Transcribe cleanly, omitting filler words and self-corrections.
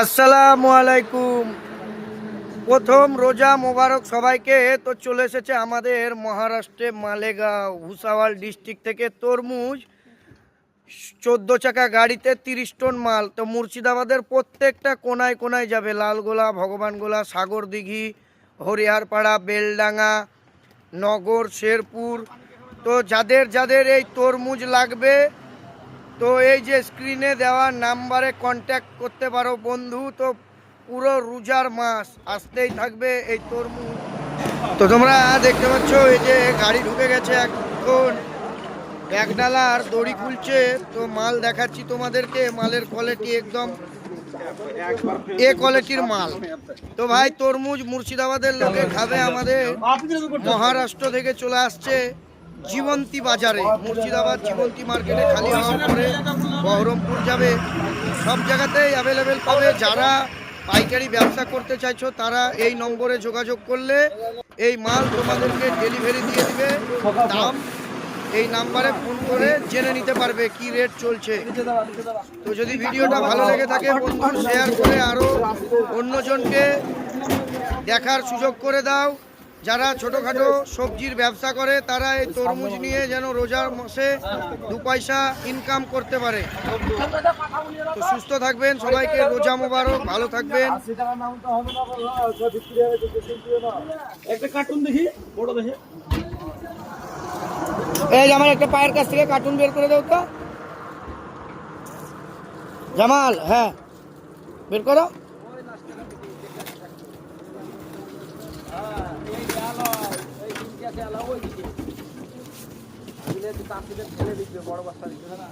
আসসালামু আলাইকুম। প্রথম রোজা মোবারক সবাইকে। তো চলে এসেছে আমাদের মহারাষ্ট্রে মালেগাঁও ভুসাওয়াল ডিস্ট্রিক্ট থেকে তরমুজ 14 চাকা গাড়িতে 30 টন মাল। তো মুর্শিদাবাদের প্রত্যেকটা কোনায় কোনায় যাবে, লালগোলা, ভগবানগোলা, সাগরদিঘি, হরিহারপাড়া, বেলডাঙ্গা, নগর, শেরপুর। তো যাদের যাদের এই তরমুজ লাগবে তো এই যে স্ক্রিনে দেওয়া নাম্বারে কন্ট্যাক্ট করতে পারো বন্ধু। তো পুরো রোজার মাস আসতেই থাকবে এই তরমুজ। তো তোমরা দেখতে পাচ্ছ এই যে গাড়ি ঢুকে গেছে, এখন ব্যাগডালার দড়ি খুলছে। তো মাল দেখাচ্ছি তোমাদেরকে, মালের কোয়ালিটি একদম এ কোয়ালিটির মাল। তো ভাই তরমুজ মুর্শিদাবাদের লোকে খাবে, আমাদের মহারাষ্ট্র থেকে চলে আসছে জীবন্তী বাজারে, মুর্শিদাবাদ জীবন্তী মার্কেটে খালি হওয়ার পরে বহরমপুর যাবে, সব জায়গাতেই অ্যাভেলেবেল পাবে। যারা পাইকারি ব্যবসা করতে চাইছো তারা এই নম্বরে যোগাযোগ করলে এই মাল তোমাদেরকে ডেলিভারি দিয়ে দিবে। দাম এই নাম্বারে ফোন করে জেনে নিতে পারবে কি রেট চলছে। তো যদি ভিডিওটা ভালো লেগে থাকে বন্ধু শেয়ার করে আরও অন্যজনকে দেখার সুযোগ করে দাও। যারা ছোটোখাটো সবজির ব্যবসা করে তারা এই তরমুজ নিয়ে যেন রোজার মাসে 2 পয়সা ইনকাম করতে পারে। তো সুস্থ থাকবেন, সবাইকে রোজা মোবারক, ভালো থাকবেন। একটা কার্টুন দেখি, বড় দেখি। এই আমার একটা পায়ের কাছ থেকে কার্টুন বের করে দাও তো জামাল। হ্যাঁ বের করো। বড় বাচ্চা দিচ্ছে না।